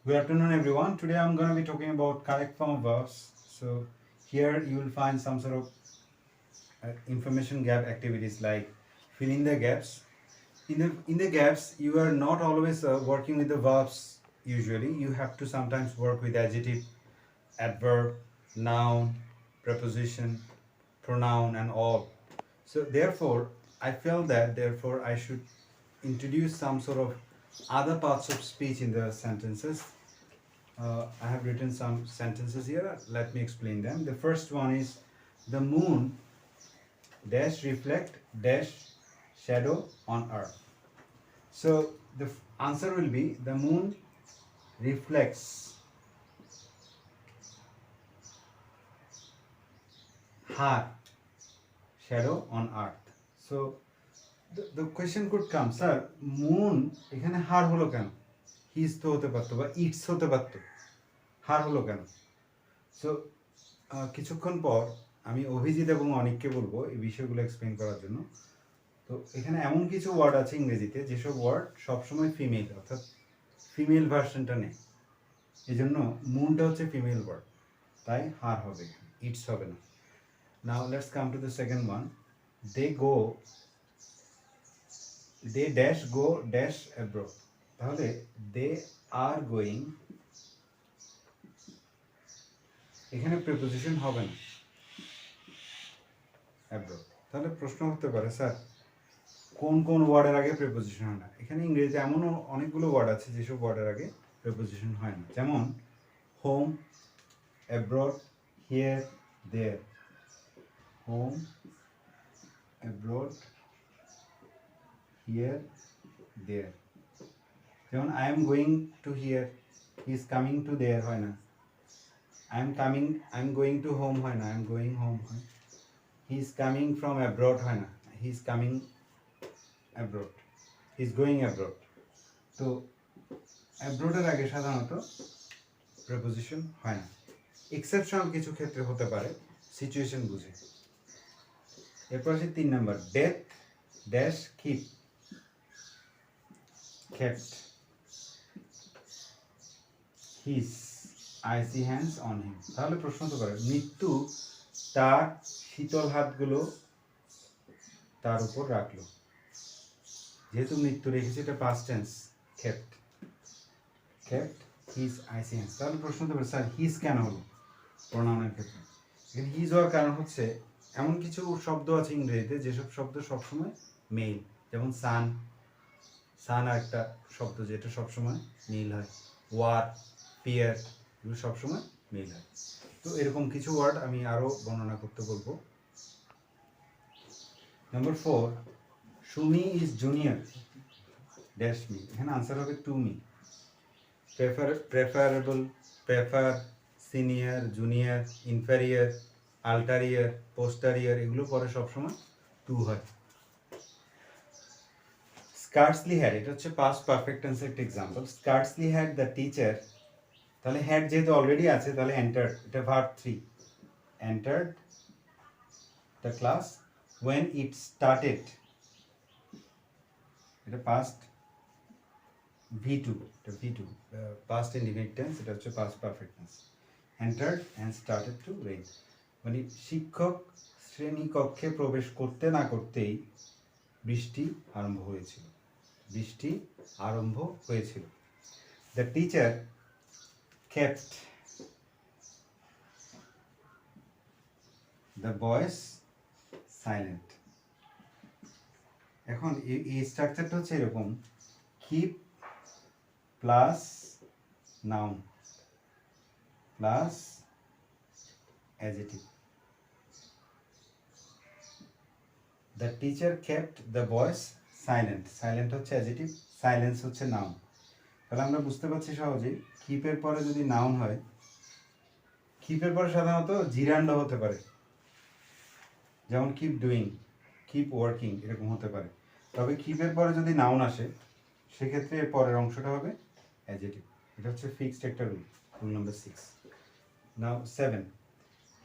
Good afternoon, everyone. Today I'm going to be talking about correct form verbs. So here you will find some sort of information gap activities like fill in the gaps. In the gaps, you are not always working with the verbs. Usually, you have to sometimes work with adjective, adverb, noun, preposition, pronoun, and all. So therefore, I felt that therefore I should introduce some sort of other parts of speech in the sentences. I have written some sentences here. Let me explain them. The first one is the moon dash reflect dash shadow on earth. So the answer will be the moon reflects her shadow on earth. So the question could come, sir, moon এখানে হার হলো কেন? His তো হতে পারতো বা it's হতে পারতো, হার হলো কেন? সো কিছুক্ষণ পর আমি অভিজিৎ এবং অনিককে বলবো এই বিষয়গুলো এক্সপ্লেন করার জন্য। তো এখানে এমন কিছু ওয়ার্ড আছে ইংরেজিতে যেসব ওয়ার্ড সবসময় ফিমেল, অর্থাৎ ফিমেল ভার্সনটা নেই। এই জন্য মুনটা হচ্ছে ফিমেল ওয়ার্ড, তাই হার হবে, ইটস হবে না। Now let's come to the second one. They dash go dash abroad. তাহলে দে আর গোয়িং, এখানে প্রিপোজিশন হবে না, অ্যাব্রড। তাহলে প্রশ্ন হতে পারে, স্যার কোন কোন ওয়ার্ডের আগে প্রিপোজিশন হয় না? এখানে ইংরেজিতে এমনও অনেকগুলো ওয়ার্ড আছে যেসব ওয়ার্ডের আগে প্রিপোজিশন হয় না, যেমন home, abroad, here, there. Home, abroad, here, there. যেমন I am going to here, he is coming to there হয় না। I am going to home হয় না, আই এম গোয়িং হোম হয়। He is coming from abroad হয় না, he is coming abroad, he is going abroad. তো অ্যাব্রোডের আগে সাধারণত প্রিপোজিশন হয় না, এক্সেপশনাল কিছু ক্ষেত্রে হতে পারে, সিচুয়েশন বুঝে। এরপর আছে 3 number, death dash keep kept his icy hands on him। তাহলে প্রশ্ন হতে পারে, মৃত্যু তার শীতল হাতগুলো তার উপর রাখলো। যেহেতু মৃত্যু রেখেছে, এটা past tense, kept his icy hands। তাহলে প্রশ্ন হতে পারে, স্যার হিজ কেন হলো প্রোনাউনের ক্ষেত্রে? এখানে হিজ হওয়ার কারণ হচ্ছে এমন কিছু শব্দ আছে ইংরেজিতে যেসব শব্দ সবসময় মেল, যেমন সান, সান আর একটা শব্দ যেটা সবসময় মিল হয়, ওয়ার, পিয়ার, এগুলো সবসময় মিল হয়। তো এরকম কিছু ওয়ার্ড আমি আরও বর্ণনা করতে বলবো। Number 4, Sumi is junior dash me. এখানে আনসার হবে to me. Preferable, prefer, senior, junior, inferior, ulterior, posterior, এগুলো পরে সবসময় টু হয়। স্কার্টসলি হ্যাড, এটা হচ্ছে পাস্ট পারফেক্ট টেন্সের একটা এক্সাম্পল। স্কার্টসলি হ্যাড দ্য টিচার, তাহলে হ্যাড যেহেতু অলরেডি আছে তাহলে এন্টার্ড, এটা verb 3, entered the class when it started, এটা পাস্ট V2, এটা V2 পাস্ট ইনডিফিনিট টেন্স, এটা হচ্ছে past perfect tense. Entered and started to rain, মানে শিক্ষক শ্রেণীকক্ষে প্রবেশ করতে না করতেই বৃষ্টি আরম্ভ হয়েছিল, বৃষ্টি আরম্ভ হয়েছিল। The teacher kept the boys silent। এখন এই স্ট্রাকচারটা হচ্ছে এরকম, keep plus noun plus adjective. The teacher kept the boys silent, silent হচ্ছে অ্যাডজেক্টিভ, সাইলেন্স হচ্ছে নাউন। তাহলে আমরা বুঝতে পারছি সহজেই, কিপের পরে যদি নাউন হয়, কিপের পরে সাধারণত জিরান্ড হতে পারে, যেমন কিপ ডুইং, কিপ ওয়ার্কিং, এরকম হতে পারে। তবে কিপের পরে যদি নাউন আসে, সেক্ষেত্রে এর পরের অংশটা হবে অ্যাডজেক্টিভ। এটা হচ্ছে ফিক্সড একটা rule, rule number 6। Now 7,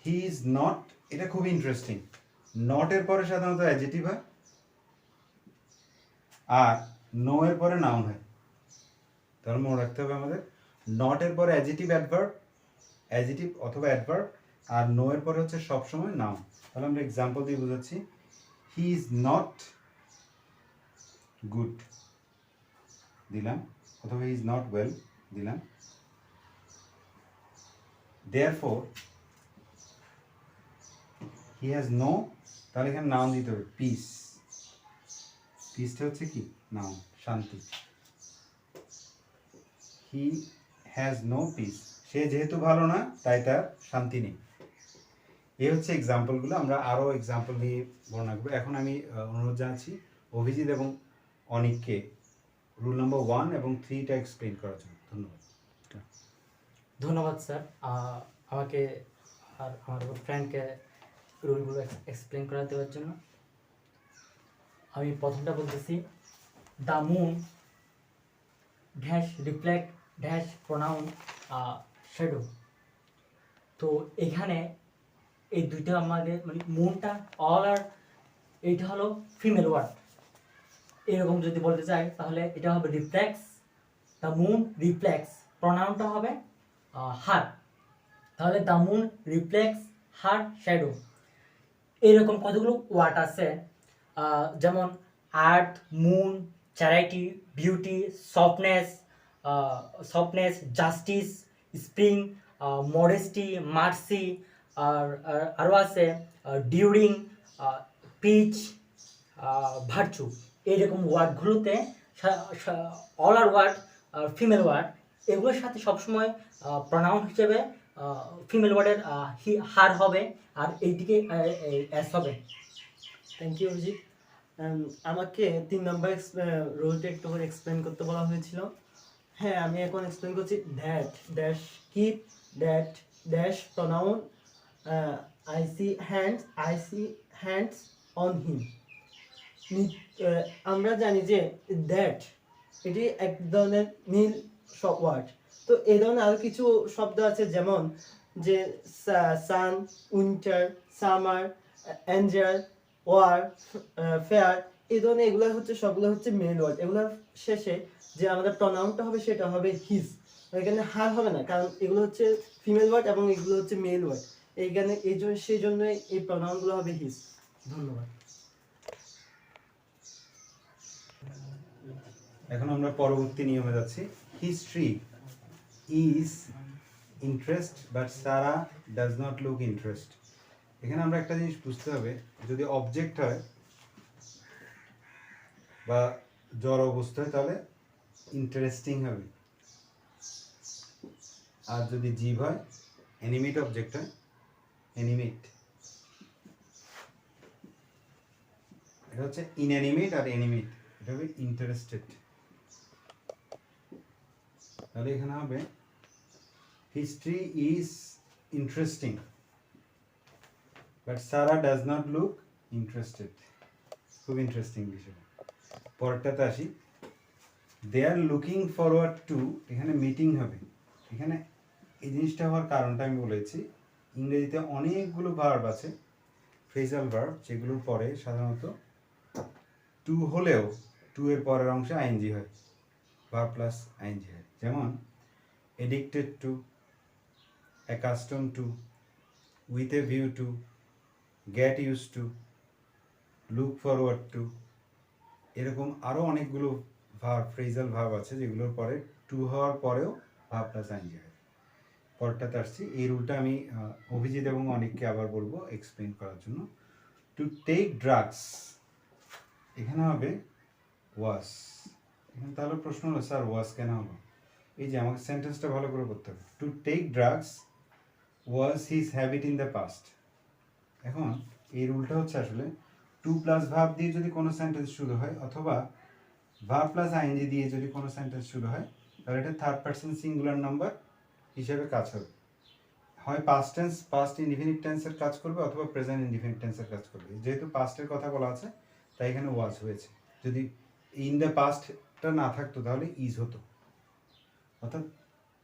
he is not, এটা খুব ইন্টারেস্টিং। নট এর পরে সাধারণত অ্যাডজেক্টিভ হয়, আর নো এর পরে নাউন হয়। তাহলে মনে রাখতে হবে আমাদের, নট এর পরে অ্যাডজেটিভ অ্যাডভার্ব, অ্যাডজেটিভ অথবা অ্যাডভার্ব, আর নো এর পরে হচ্ছে সবসময় নাউন। তাহলে আমরা এক্সাম্পল দিয়ে বোঝাচ্ছি, হি ইজ নট গুড দিলাম, অথবা হি ইজ নট ওয়েল দিলাম। দেয়ারফর হি হ্যাজ নো, তাহলে এখানে নাউন দিতে হবে, পিস। পিসটা হচ্ছে কি? নাউন, শান্তি। হি হ্যাজ নো পিস, সে যেহেতু ভালো না তাই তার শান্তি নেই। এই হচ্ছে এক্সাম্পলগুলো, আমরা আরও এক্সাম্পল দিয়ে বর্ণনা করবো। এখন আমি অনুরোধ জানাচ্ছি অভিজিৎ এবং অনিককে রুল নাম্বার 1 এবং 3টা এক্সপ্লেন করার জন্য। ধন্যবাদ। ধন্যবাদ স্যার, আমাকে আর আমার ফ্রেন্ডকে রুলগুলো এক্সপ্লেন করে দেওয়ার জন্য। আমি প্রথমটা বলতেছি, the moon dash reflect dash pronoun shadow. তো এখানে এই দুইটা আমাদের মানে মুনটা অল আর এইটা হলো ফিমেল ওয়ার্ড। এরকম যদি বলতে চাই তাহলে এটা হবে রিফ্লেক্স, দ্য মুন রিফ্লেক্স, প্রোনাউনটা হবে হার। তাহলে the moon reflects her shadow. এরকম কতগুলো ওয়ার্ড আছে, যেমন earth, moon, charity, beauty, softness, justice, spring, modesty, mercy, আর আরও আছে ডিউরিং, পিচ, ভার্চু। এইরকম ওয়ার্ডগুলোতে all are word female word, এগুলোর সাথে সবসময় প্রনাউন হিসেবে ফিমেল ওয়ার্ডের হার হবে, আর এইদিকে এস হবে। Thank you Abhijit. আমাকে 3 নম্বর রুলটা একটু করে এক্সপ্লেন করতে বলা হয়েছিল। হ্যাঁ, আমি এখন এক্সপ্লেন করছি। That dash keep that dash pronoun I see hands on him. আমরা জানি যে দ্যাট এটি এক ধরনের মিল সব ওয়ার্ড। তো এই ধরনের আরও কিছু শব্দ আছে, যেমন যে sun, winter, summer, angel, war, fair, এই ধরনের এগুলো হচ্ছে সবগুলো হচ্ছে মেল ওয়ার্ড। এগুলোর শেষে যে আমাদের প্রনাউনটা হবে সেটা হবে হিজ। এখানে হার হবে না, কারণ এগুলো হচ্ছে ফিমেল ওয়ার্ড এবং এগুলো হচ্ছে মেল ওয়ার্ড। এইখানে সেই জন্য এই প্রনাউনগুলো হবে হিজ। ধন্যবাদ। এখন আমরা পরবর্তী নিয়মে যাচ্ছি। History is interest but Sara does not look interest. এখানে আমরা একটা জিনিস বুঝতে হবে, যদি অবজেক্ট হয় বা জড় বস্তু হয় তাহলে ইন্টারেস্টিং হবে, আর যদি জীব হয়, অ্যানিমেট অবজেক্ট হয়, অ্যানিমেট। এটা হচ্ছে ইনঅ্যানিমেট আর অ্যানিমেট, এটা হবে ইন্টারেস্টেড। তাহলে এখানে হবে history is interesting but Sara does not look interested. খুব ইন্টারেস্টিং বিষয়। পরেরটাতে আসি, they are looking forward to, এখানে মিটিং হবে। এখানে এই জিনিসটা হওয়ার কারণটা আমি বলেছি, ইংরেজিতে অনেকগুলো ভার্ব আছে, ফ্রেজাল ভার্ব, যেগুলোর পরে সাধারণত টু হলেও টু এর পরের অংশে আইএনজি হয়, ভার্ব প্লাস আইএনজি হয়। যেমন addicted to, accustom to, with a view to, get use to, look forward to. এরকম আরও অনেকগুলো ভার্ব, ফ্রেজাল ভার্ব আছে যেগুলোর পরে টু হওয়ার পরেও ভার্ব প্লাস আইএনজি হয়। পরেরটাতে আসছি। এই রুলটা আমি অভিজিৎ এবং অনেককে আবার বলবো এক্সপ্লেন করার জন্য। টু টেক ড্রাগস, এখানে হবে ওয়াস। এখানে তাহলে প্রশ্ন হলো, স্যার ওয়াস কেন হলো? এই যে আমাকে সেন্টেন্সটা ভালো করে করতে হবে। To take drugs was his habit in the past. এখন এই রুলটা হচ্ছে আসলে টু প্লাস ভার্ব দিয়ে যদি কোনো সেন্টেন্স শুরু হয়, অথবা ভার্ব প্লাস আইএনজি দিয়ে যদি কোনো সেন্টেন্স শুরু হয়, তাহলে এটা থার্ড পারসন সিঙ্গুলার নাম্বার হিসেবে কাজ হবে। হয় পাস্ট টেন্স, পাস্ট ইনডিফিনিট টেন্সের কাজ করবে, অথবা প্রেজেন্ট ইনডিফিনিট টেন্সের কাজ করবে। যেহেতু পাস্টের কথা বলা আছে তাই এখানে ওয়াজ হয়েছে। যদি ইন দ্য পাস্টটা না থাকতো তাহলে ইজ হতো। অর্থাৎ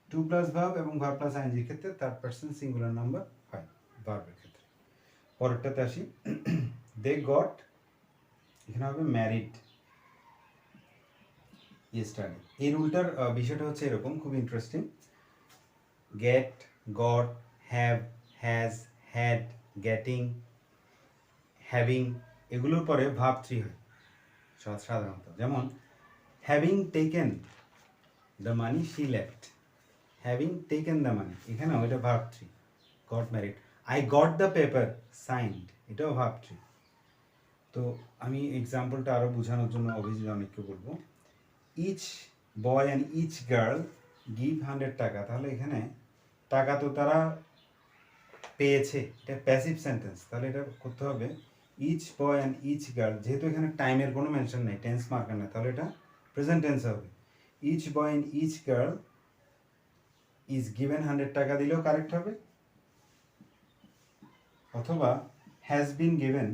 টু প্লাস ভার্ব এবং ভার্ব প্লাস আইএনজির ক্ষেত্রে থার্ড পারসন সিঙ্গুলার নাম্বার হয় ভার্বের ক্ষেত্রে। পরেরটাতে আসি। দে গট, এখানে হবে ম্যারিড ইয়েস্টারডে। এই রুলটার বিষয়টা হচ্ছে এরকম, খুব interesting. get, got, have, has, had, getting, having এগুলোর পরে ভাব 3 হয় সাধারণত। যেমন having taken the money she left, having taken the money এখানেও এটা ভাব 3, got married, I got the paper signed এটাও ভাব 3। তো আমি এক্সাম্পলটা আরো বোঝানোর জন্য অভিজিৎ অনেককে বলবো, each boy and each girl give 100 taka, তাহলে এখানে টাকা তো তারা পেয়েছে, এটা প্যাসিভ সেন্টেন্স, তাহলে এটা করতে হবে each boy and each girl, যেহেতু এখানে টাইমের কোনো মেনশন নেই, টেন্স মার্কার নেই, তাহলে এটা প্রেজেন্ট টেন্স হবে। Each boy and each girl is given 100 taka দিলেও কারেক্ট হবে, অথবা হ্যাজ বিন গিভেন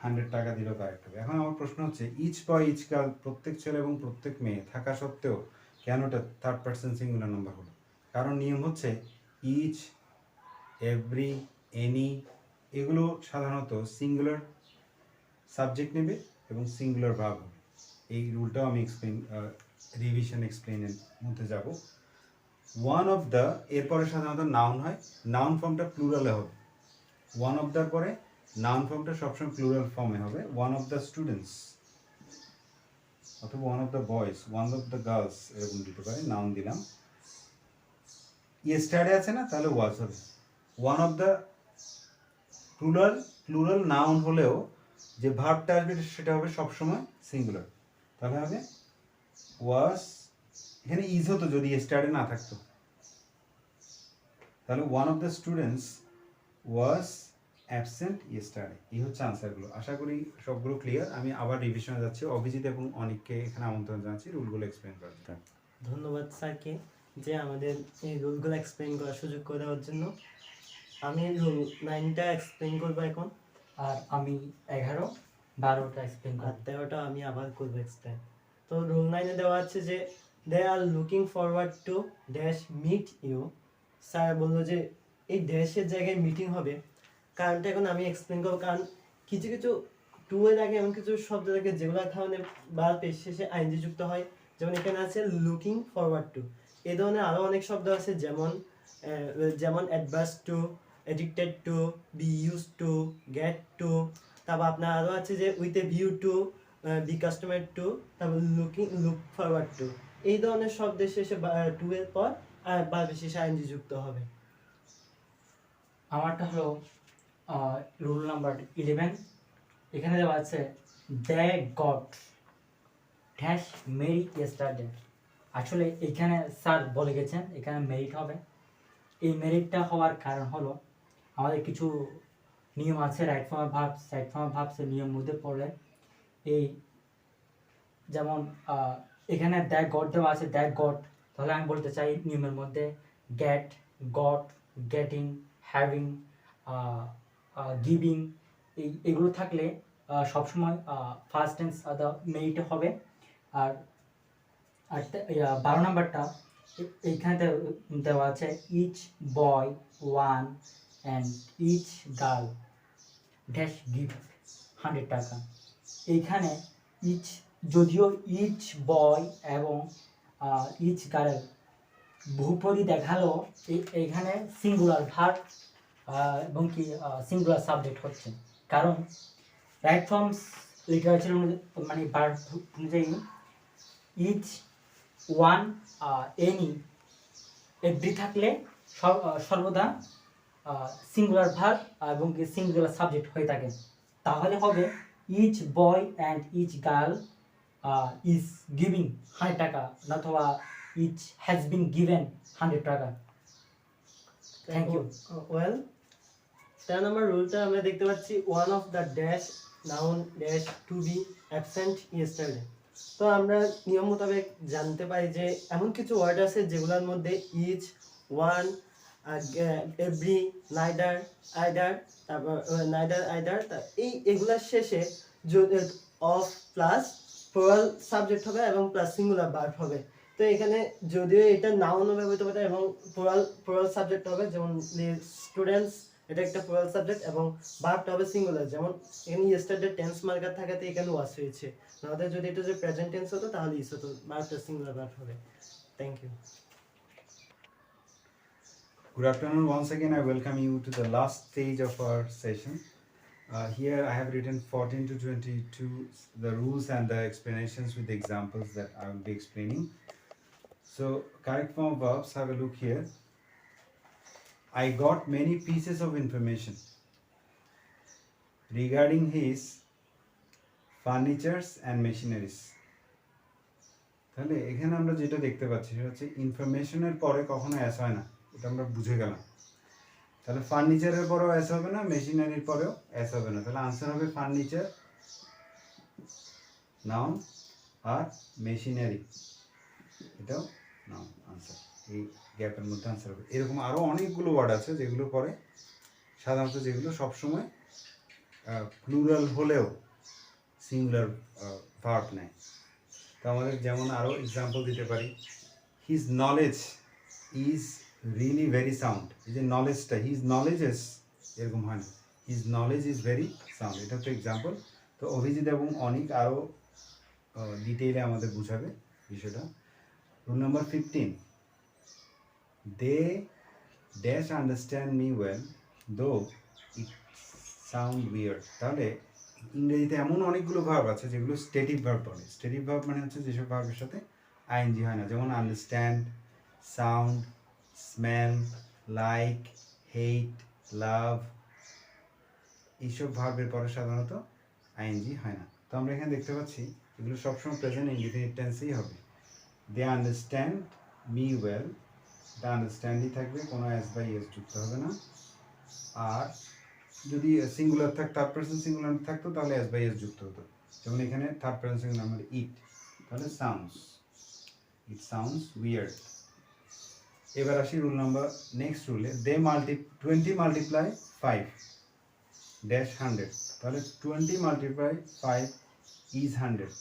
100 টাকা দিলেও কারেক্ট হবে। এখন আমার প্রশ্ন হচ্ছে ইচ বয় ইচ গার্ল প্রত্যেক ছেলে এবং প্রত্যেক মেয়ে থাকা সত্ত্বেও কেন এটা থার্ড পারসন সিঙ্গুলার নাম্বার হলো? কারণ নিয়ম হচ্ছে ইচ, এভরি, এনি এগুলো সাধারণত সিঙ্গুলার সাবজেক্ট নেবে এবং সিঙ্গুলার ভার্ব হবে। এই রুলটাও আমি রিভিশন এক্সপ্লেনের মধ্যে যাব। ওয়ান অফ দ্য এরপরে সাধারণত নাউন হয়, নাউন ফর্মটা প্লুরালে হবে। ওয়ান অফ দ্যার পরে নাউন ফর্মটা সবসময় প্লুরাল ফর্মে হবে, ওয়ান অফ দ্য স্টুডেন্টস অথবা one of the boys, one of the girls এরকম দিতে পারে, নাউন দিলাম। ইয়েস্টারডে আছে না, তাহলে ওয়াজ হবে। One of the plural noun হলেও যে ভার্বটা আসবে সেটা হবে সবসময় সিঙ্গুলার, তাহলে হবে ওয়াজ। এখানে ইজ হতো যদি ইয়েস্টারডে না থাকতো, তাহলে one of the students was absent yesterday. এই হচ্ছে আনসারগুলো। আশা করি সবগুলো ক্লিয়ার। আমি আবার রিভিশনে যাচ্ছি, অভিজিৎ এবং অনিককে এখানে আমন্ত্রণ জানাচ্ছি রুলগুলো এক্সপ্লেন করার জন্য। ধন্যবাদ স্যারকে যে আমাদের এই রুলগুলো এক্সপ্লেন করার সুযোগ করে দেওয়ার জন্য। আমি রুল 9টা এক্সপ্লেন করবো এখন, আর আমি 11, 12টা এক্সপ্লেন আর করব। 13টা আমি আবার করবো এক্সপ্লেন। তো রুল 9-এ দেওয়া আছে যে they are looking forward to dash meet you. Sir বললো যে এই ড্যাশের জায়গায় মিটিং হবে, কারণটা এখন আমি এক্সপ্লেন করবো। কারণ কিছু কিছু টু এর আগে এমন কিছু শব্দ থাকে যেগুলো কারণে বার পেশ শেষে আইনজি যুক্ত হয়, যেমন এখানে আছে লুকিং ফরওয়ার্ড টু। এই ধরনের আরও অনেক শব্দ আছে, যেমন adverse to, addicted to, be use to, get to, তারপর আপনার আরও আছে যে with a view to, be customer to, তারপর লুক ফরওয়ার্ড টু। এই ধরনের শব্দের শেষে টু এর পর আর বার শেষে আইনজি যুক্ত হবে। আমারটা হলো রুল নাম্বার 11। এখানে দেওয়া আছে they got dash merit yesterday. আসলে এখানে স্যার বলে গেছেন এখানে মেরিট হবে। এই মেরিটটা হওয়ার কারণ হলো আমাদের কিছু নিয়ম আছে, রাইট ফর্ম অফ ভার্বসের নিয়ম মধ্যে পড়লে এই যেমন এখানে দ্যাট গট দেওয়া আছে, দ্যাট গট, তাহলে আমি বলতে চাই নিয়মের মধ্যে get, got, getting, having, giving এগুলো থাকলে সবসময় ফার্স্ট টেন্স মেরিট হবে। আর 12 নাম্বারটা এইখানে দেওয়া আছে each boy one and each girl dash give 100 taka. এইখানে ইচ, যদিও ইচ বয় এবং ইচ গার্ল বহুপদী দেখালো, এইখানে সিঙ্গুলার ভার্ব এবং কি সিঙ্গুলার সাবজেক্ট হচ্ছে, কারণ রাইট ফর্মস লিটারেচার মানে ভার্ব অনুযায়ী ইচ, ওয়ান, এনি, এভরি থাকলে সর্বদা সিঙ্গুলার ভার্ব এবং কি সিঙ্গুলার সাবজেক্ট হয়ে থাকে। তাহলে হবে each boy and each girl is giving 100 taka, অথবা each has been given 100 taka. Thank you. Well, 10 number রুলটা আমরা দেখতে পাচ্ছি one of the dash noun dash to be absent yesterday. তো আমরা নিয়ম মোতাবেক জানতে পারি যে এমন কিছু ওয়ার্ড আছে যেগুলোর মধ্যে each, one, every, neither, either, তারপর আইদার এগুলার শেষে অফ প্লাস প্লুরাল সাবজেক্ট হবে এবং প্লাস সিঙ্গুলার ভার্ব হবে। তো এখানে যদিও এটা নাউনও ব্যবহৃত হতে পারে এবং প্লুরাল সাবজেক্ট হবে, যেমন স্টুডেন্টস, এটা একটা প্লুরাল সাবজেক্ট এবং ভার্বটা হবে সিঙ্গুলার, যেমন এখানে ইয়েস্টারডে টেন্স মার্কার থাকাতে এখানে ওয়াজ হয়েছে, নাহলে যদি এটা যে প্রেজেন্ট টেন্স হতো তাহলে ইস হতো, ভার্বটা সিঙ্গুলার ভার্ব হবে। Thank you. Good afternoon. Once again, I welcome you to the last stage of our session. Here I have written 14 to 22, the rules and the explanations with the examples that I will be explaining. So, correct form verbs, have a look here. I got many pieces of information regarding his furnitures and machineries. তাহলে এখানে আমরা যেটা দেখতে পাচ্ছি সেটা হচ্ছে ইনফরমেশনের পরে কখনো অ্যাস হয় না, এটা আমরা বুঝে গেলাম। তাহলে ফার্নিচারের পরেও অ্যাস হবে না, মেশিনারির পরেও অ্যাস হবে না, তাহলে আনসার হবে ফার্নিচার নাউন আর মেশিনারি এটাও নাউন আনসার। এই গ্যাপের মধ্যে আনসার হবে। এরকম আরও অনেকগুলো ওয়ার্ড আছে যেগুলো পরে সাধারণত যেগুলো সবসময় প্লুরাল হলেও সিঙ্গুলার ভার্ব নেয়। তো আমাদের যেমন আরও এক্সাম্পল দিতে পারি, his knowledge is really very sound. এই যে নলেজটা, হিজ নলেজেস এরকম হয় না, his knowledge is very sound, এটা তো এক্সাম্পল। তো অভিজিৎ এবং অনিক আরও ডিটেইলে আমাদের বুঝাবে বিষয়টা। Rule number 15, they dash understand me well though it sound weird. তাহলে ইংরেজিতে এমন অনেকগুলো ভার্ব আছে যেগুলো স্টেটিভ ভার্ব বলে। স্টেটিভ ভার্ব মানে হচ্ছে যেসব ভার্বের সাথে আইএনজি হয় না, যেমন আন্ডারস্ট্যান্ড, সাউন্ড, স্মেল, লাইক, হেট, লাভ, এইসব ভার্বের পরে সাধারণত আইএনজি হয় না। তো আমরা এখানে দেখতে পাচ্ছি এগুলো সবসময় প্রেজেন্ট ইনডিফিনিট টেন্সেই হবে। দে আন্ডারস্ট্যান্ড মি ওয়েল, এটা আন্ডারস্ট্যান্ডই থাকবে, কোনো এস বাই এস যুক্ত হবে না। আর যদি সিঙ্গুলার থাক, থার্ড পারসন সিঙ্গুলার থাকতো তাহলে এস বাই এস যুক্ত হতো, যেমন এখানে থার্ড পারসন সিঙ্গুলার মানে ইট, তাহলে সাউন্ডস, ইট সাউন্ডস উইয়ার্ড। এবার আসি রুল নাম্বার নেক্সট রুলে, দে 20 মাল্টিপ্লাই 5 ড্যাশ 100, তাহলে 20 মাল্টিপ্লাই 5 ইজ 100।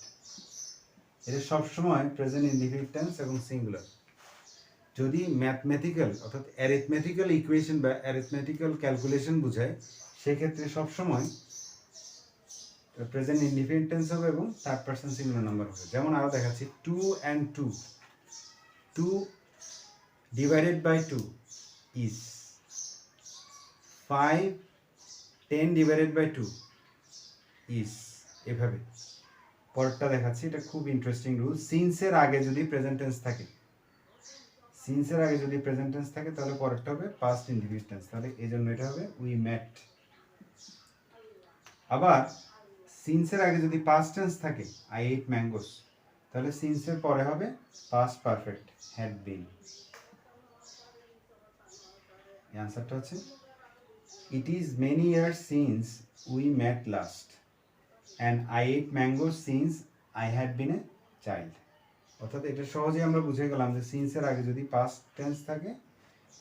এটা সবসময় প্রেজেন্ট ইনডিফিনিট টেন্স এবং সিঙ্গুলার। যদি ম্যাথমেটিক্যাল অর্থাৎ অ্যারিথমেটিক্যাল ইকুয়েশন বা অ্যারিথমেটিক্যাল ক্যালকুলেশন বোঝায়, সেক্ষেত্রে সবসময় প্রেজেন্ট ইনডিফিনিট টেন্স হবে এবং থার্ড পারসন সিঙ্গুলার নাম্বার হবে। যেমন আরও দেখাচ্ছি, 2 and 2, 2 divided by 2 is 5, 10 divided by 2 is, এভাবে। পরেরটা দেখাচ্ছি, এটা খুব ইন্টারেস্টিং রুল। সিন্সের আগে যদি প্রেজেন্ট টেন্স থাকে, সিন্সের আগে যদি প্রেজেন্ট টেন্স থাকে তাহলে পরেরটা হবে পাস্ট ইনডিফিনিট টেন্স, তাহলে এই জন্য এটা হবে উই মেট। আবার সিন্সের আগে যদি পাস্ট টেন্স থাকে, আই এট ম্যাঙ্গোস, তাহলে সিন্সের পরে হবে পাস্ট পারফেক্ট, হ্যাড বিন। এই আনসারটা হচ্ছে it is many years since we met last and I ate mangoes since I had been a child. অর্থাৎ এটা সহজেই আমরা বুঝে গেলাম যে সিন্সের আগে যদি পাস্ট টেন্স থাকে,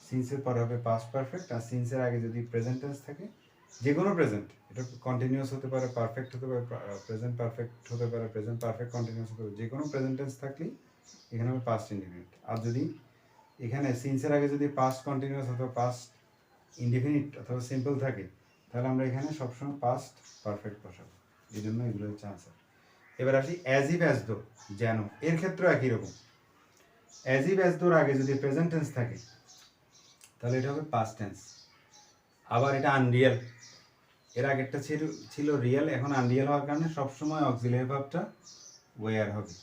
সিন্সের পরে হবে পাস্ট পারফেক্ট, আর সিন্সের আগে যদি প্রেজেন্ট টেন্স থাকে, যে কোনো প্রেজেন্ট, এটা কন্টিনিউয়াস হতে পারে, পারফেক্ট হতে পারে, প্রেজেন্ট পারফেক্ট হতে পারে, প্রেজেন্ট পারফেক্ট কন্টিনিউয়াস হতে পারে, যে কোনো প্রেজেন্ট টেন্স থাকলেই এখানে হবে পাস্ট ইনডিফিনিট। আর যদি এখানে সিন্সের আগে যদি পাস্ট কন্টিনিউয়াস অথবা পাস্ট ইনডিফিনিট অথবা সিম্পল থাকে, তাহলে আমরা এখানে সবসময় পাস্ট পারফেক্ট বসাবো। এই জন্য এগুলো হচ্ছে আনসার। এবার আসি অ্যাজ ইফ অ্যাজ দো, যেন, এর ক্ষেত্রে একই রকম। অ্যাজ ইফ অ্যাজ দোর আগে যদি প্রেজেন্ট টেন্স থাকে তাহলে এটা হবে পাস্ট টেন্স। আবার এটা আনরিয়েল, এর আগেরটা ছিল রিয়েল, এখন আনরিয়েল হওয়ার কারণে সবসময় অক্সিলারি ভার্বটা ওয়্যার হবে।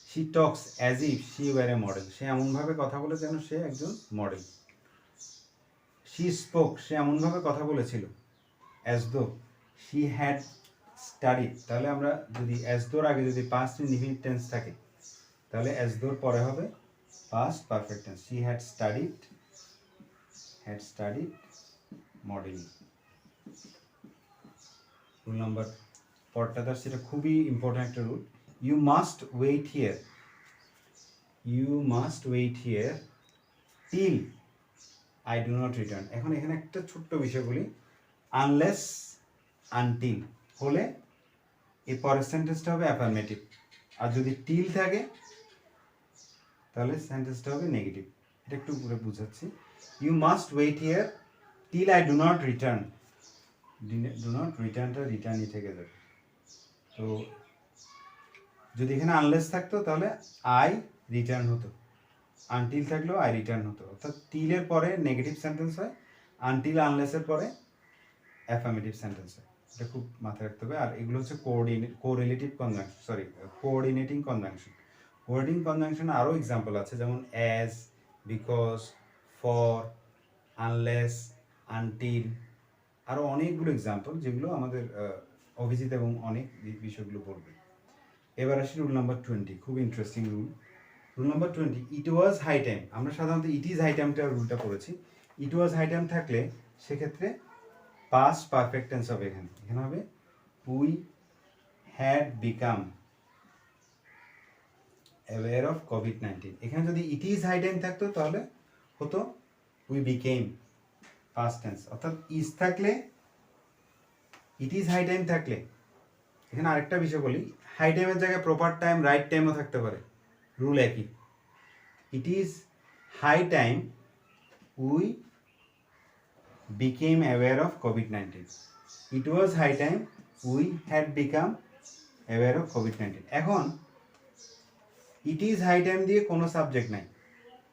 She talks as if she were a model, সে এমনভাবে কথা বলে যেন সে একজন মডেল। শি স্পোক, সে এমনভাবে কথা বলেছিল, as though she had studied, তাহলে আমরা যদি অ্যাজ দোর আগে যদি পাস্ট ইনডিফিনিট টেন্স থাকে তাহলে অ্যাজ দোর পরে হবে past perfect tense, she had studied modeling. Rule number পরটা তার সেটা খুবই ইম্পর্ট্যান্ট একটা rule, you must wait here till I do not return. এখন এখানে একটা ছোট্ট বিষয় বলি, আনলেস আনটিল হলে এই পরের সেন্টেন্সটা হবে অ্যাফার্মেটিভ, আর যদি টিল থাকে তাহলে সেন্টেন্সটা হবে নেগেটিভ। এটা একটু করে বুঝাচ্ছি, you must wait here till I do not return, do not return টা রিটার্নই থেকে যাবে। তো যদি এখানে আনলেস থাকতো তাহলে আই রিটার্ন হতো, আনটিল থাকলেও আই রিটার্ন হতো। অর্থাৎ টিলের পরে নেগেটিভ সেন্টেন্স হয়, আনটিল আনলেসের পরে অ্যাফার্মেটিভ সেন্টেন্স হয়। এটা খুব মাথায় রাখতে হবে। আর এগুলো হচ্ছে correlative conjunction, sorry coordinating conjunction. Coordinating conjunction আরও এক্সাম্পল আছে, যেমন as, because, for, unless, until, আরও অনেকগুলো এক্সাম্পল যেগুলো আমাদের অভিজিৎ এবং অনেক বিষয়গুলো পড়বে। এবার আসি রুল নাম্বার 20, খুব ইন্টারেস্টিং রুল। রুল নাম্বার 20, ইট ওয়াজ হাই টাইম। আমরা সাধারণত ইট ইজ হাই টাইমটা রুলটা পড়েছি। ইট ওয়াজ হাই টাইম থাকলে সেক্ষেত্রে পাস্ট পারফেক্ট টেন্স হবে। এখানে হবে we had become aware of COVID-19. এখানে যদি ইট ইজ হাই টাইম থাকতো তাহলে হতো উই বিকেম, পাস্ট টেন্স। অর্থাৎ ইজ থাকলে, ইট ইজ হাই টাইম থাকলে, এখানে আরেকটা বিষয় বলি, হাই টাইমের জায়গায় প্রপার টাইম, রাইট টাইমও থাকতে পারে, রুল একই। It is high time we became aware of COVID-19. It was high time we had become aware of COVID-19. এখন it is high time দিয়ে কোনো সাবজেক্ট নাই,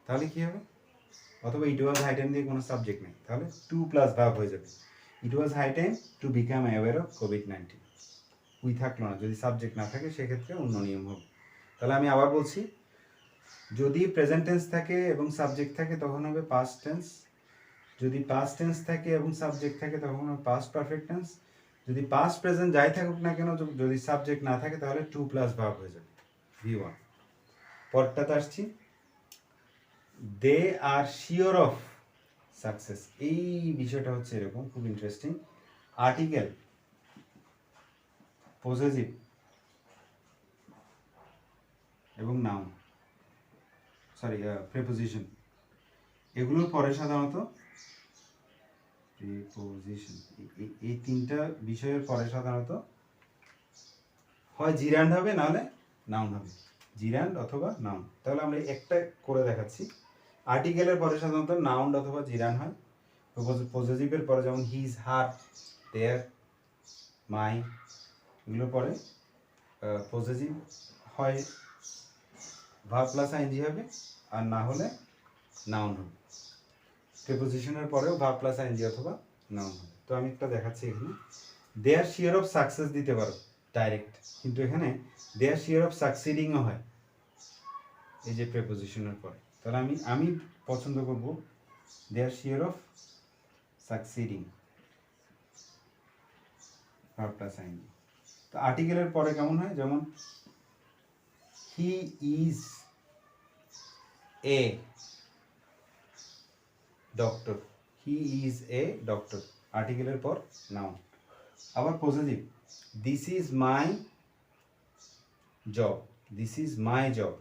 তাহলে কি হবে? অথবা it was high time দিয়ে কোনো সাবজেক্ট নাই, তাহলে টু প্লাস ভার্ব হয়ে যাবে। It was high time to become aware of COVID-19. We থাকলো না, যদি সাবজেক্ট না থাকে সেক্ষেত্রে অন্য নিয়ম হবে। তাহলে আমি আবার বলছি, যদি প্রেজেন্ট টেন্স থাকে এবং সাবজেক্ট থাকে তখন হবে পাস্ট টেন্স, যদি পাস্ট টেন্স থাকে এবং সাবজেক্ট থাকে তখন পাস্ট পারফেক্ট টেন্স, যদি পাস্ট প্রেজেন্ট যাই থাকুক না কেন যদি সাবজেক্ট না থাকে তাহলে টু প্লাস ভার্ব হয়ে যাবে, V1। পরটাতে আসছি, দে আর শিওর অফ সাকসেস। এই বিষয়টা হচ্ছে এরকম, খুব ইন্টারেস্টিং। আর্টিকেল, পজেসিভ এবং নাউন, সরি প্রিপোজিশন, এগুলোর পরে সাধারণত প্রিপোজিশন, এই তিনটা বিষয়ের পরে সাধারণত হয় জিরান্ড হবে, নাহলে নাউন হবে, জিরান্ড অথবা নাউন। তাহলে আমরা একটা করে দেখাচ্ছি। আর্টিকেলের পরে সাধারণত নাউন অথবা জিরান্ড হয়। পজেসিভের পরে যেমন হিজ, হার, দেয়ার, মাই, এগুলোর পরে পজেসিভ হয় ভার্ব প্লাস আইএনজি হবে, আর না হলে নাউন হবে। প্রিপোজিশনের পরেও ভার্ব প্লাস আইএনজি অথবা নাউন হবে। তো আমি একটা দেখাচ্ছি এখানে, দে আর শিওর অফ সাকসেস দিতে পারো ডাইরেক্ট, কিন্তু এখানে দে আর শিওর অফ সাকসিডিংও হয় এই যে প্রিপোজিশনের পরে। তাহলে আমি পছন্দ করব they are sure of succeeding, verb plus ING. তো আর্টিকেলের পরে কেমন হয়, যেমন he is a doctor, he is a doctor, আর্টিকেলের পর নাউন। আবার positive, this is my job, this is my job,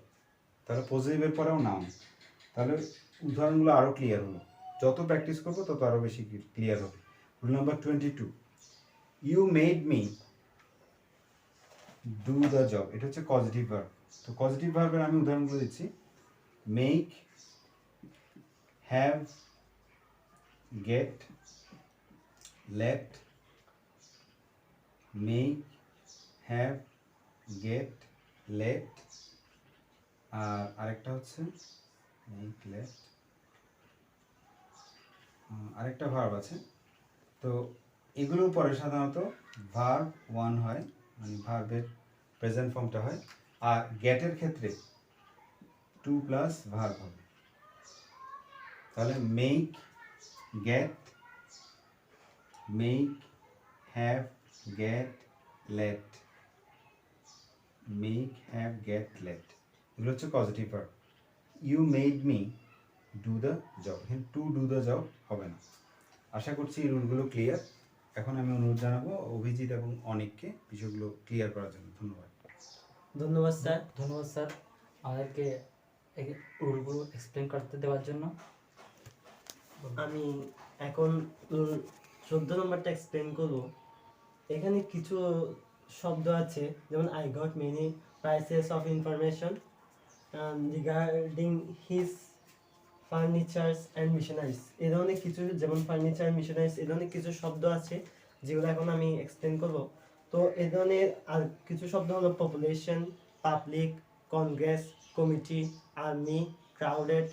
তাহলে পজিটিভের পরেও নাউন। তাহলে উদাহরণগুলো আরও ক্লিয়ার হলো, যত প্র্যাকটিস করবো তত আরও বেশি ক্লিয়ার হবে। Rule number 22, you made me do the job, এটা হচ্ছে পজিটিভ ভার্ব। তো পজিটিভ ভার্বের আমি উদাহরণগুলো দিচ্ছি, make, have, get, let, make, have, get, let, আর আরেকটা হচ্ছে make, let, আরেকটা ভার্ব আছে। তো এগুলোর পরে সাধারণত ভার্ব 1 হয়, মানে ভার্বের প্রেজেন্ট ফর্মটা হয়, আর গেটের ক্ষেত্রে 2 প্লাস ভার্ব হবে। তাহলে make, get, make, have, get, let, make, have, get, let, এগুলো হচ্ছে positive verb. You made me do the job, এখানে টু ডু দ্য জব হবে না। আশা করছি এই রুলগুলো ক্লিয়ার। এখন আমি অনুরোধ জানাবো অভিজিৎ এবং অনেককে বিষয়গুলো ক্লিয়ার করার জন্য। ধন্যবাদ। ধন্যবাদ স্যার। ধন্যবাদ স্যার আমাদেরকে এই রুলগুলো এক্সপ্লেন করতে দেওয়ার জন্য। আমি এখন 14 নম্বরটা এক্সপ্লেন করব। এখানে কিছু শব্দ আছে, যেমন I got many prices of information regarding his furnitures and missionaries এই ধরনের কিছু, যেমন ফার্নিচার মিশনারিজ এই ধরনের কিছু শব্দ আছে যেগুলো এখন আমি এক্সপ্লেন করব। তো এই ধরনের আর কিছু শব্দ হলো population, public, Congress, committee, army, crowded,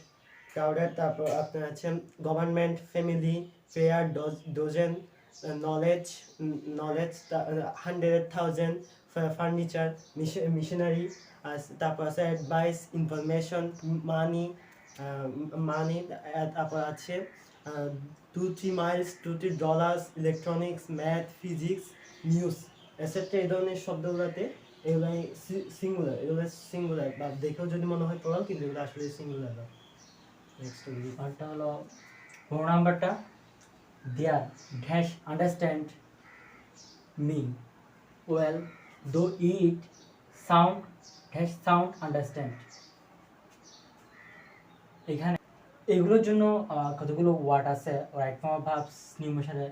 তারপর আপনার আছে government, family, fair, ডোজেন, knowledge, 100,000, furniture, missionary, তারপর আছে অ্যাডভাইস, ইনফরমেশন, মানি, তারপর আছে 2-3 Miles, $2-3, electronics, math, physics, news et cetera. এই ধরনের শব্দগুলোতে এগুলাই সিঙ্গুলার বা দেখেও যদি মনে হয় প্লুরাল, কিন্তু এগুলো আসলে সিঙ্গুলার না। নেক্সট আরটা হলো 4 নাম্বারটা, they're dash understand me well though it sound dash sound understand. এখানে এগুলোর জন্য কতগুলো ওয়ার্ড আছে, right form of verbs new মোশনে,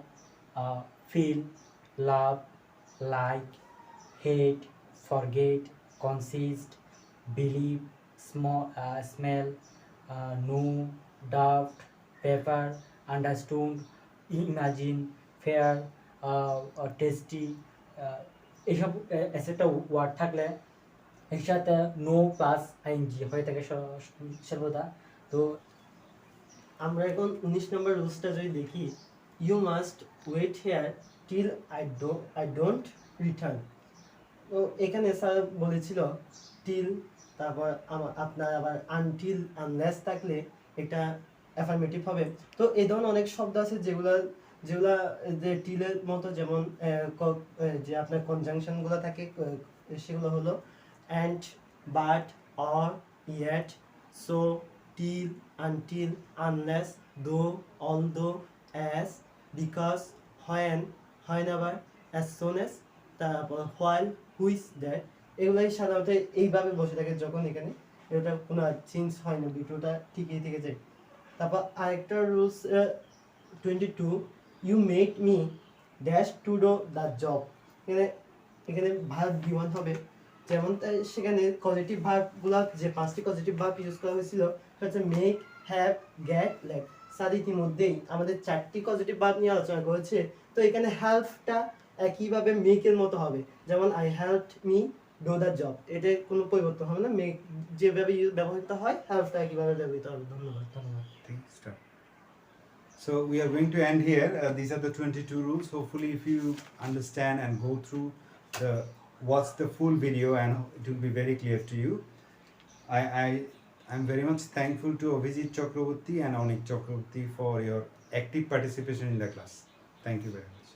feel, love, like, hate, forget, consist, believe, smell, know, doubt, paper, understood, imagine, fair, tasty, এইসব এসেটা word থাকলে এর সাথে নো প্লাস আইএনজি হয়ে থাকে সর্বদা। তো আমরা এখন 19 নম্বর রুলসটা যদি দেখি, you must wait here till I don't return. তো এখানে স্যার বলেছিল টিল, তারপর আপনার আবার আনটিল, আনলেস থাকলে এটা অ্যাফার্মেটিভ হবে। তো এই ধরনের অনেক শব্দ আছে যেগুলা যে টিলের মতো, যেমন যে আপনার কনজাংশনগুলো থাকে, সেগুলো হলো and, but, or, yet, so, till, until, unless, though, although, as, because, when, whenever, as soon as, তারপর while, which, that এগুলাই সাধারণত এইভাবে বসে থাকে যখন এখানে এটা কোনো চেঞ্জ হয় না, দুটোটা ঠিকই থেকে যায়। তারপর আরেকটা rules 22, you make me dash to do the job. এখানে ভার্ব B1 হবে, যেমন সেখানে পজিটিভ ভার্বগুলো যে 5টি পজিটিভ ভার্ব ইউজ করা হয়েছিল হচ্ছে make, have, get, let. Sir ইতিমধ্যেই আমাদের 4টি পজিটিভ ভার্ব নিয়ে আলোচনা করেছে। তো এখানে হেল্পটা একইভাবে মেকের মতো হবে, যেমন I helped me do the job, এটা কোনো পরিবর্তন হবে না, মেক যেভাবে ব্যবহৃত হয় হেল্পটা একইভাবে ব্যবহৃত হবে। ধন্যবাদ। Start. So we are going to end here. These are the 22 rules. Hopefully, if you understand and go through watch the full video, and it will be very clear to you. I'm very much thankful to Abhijit Chakraborty and Onik Chakraborty for your active participation in the class. Thank you very much.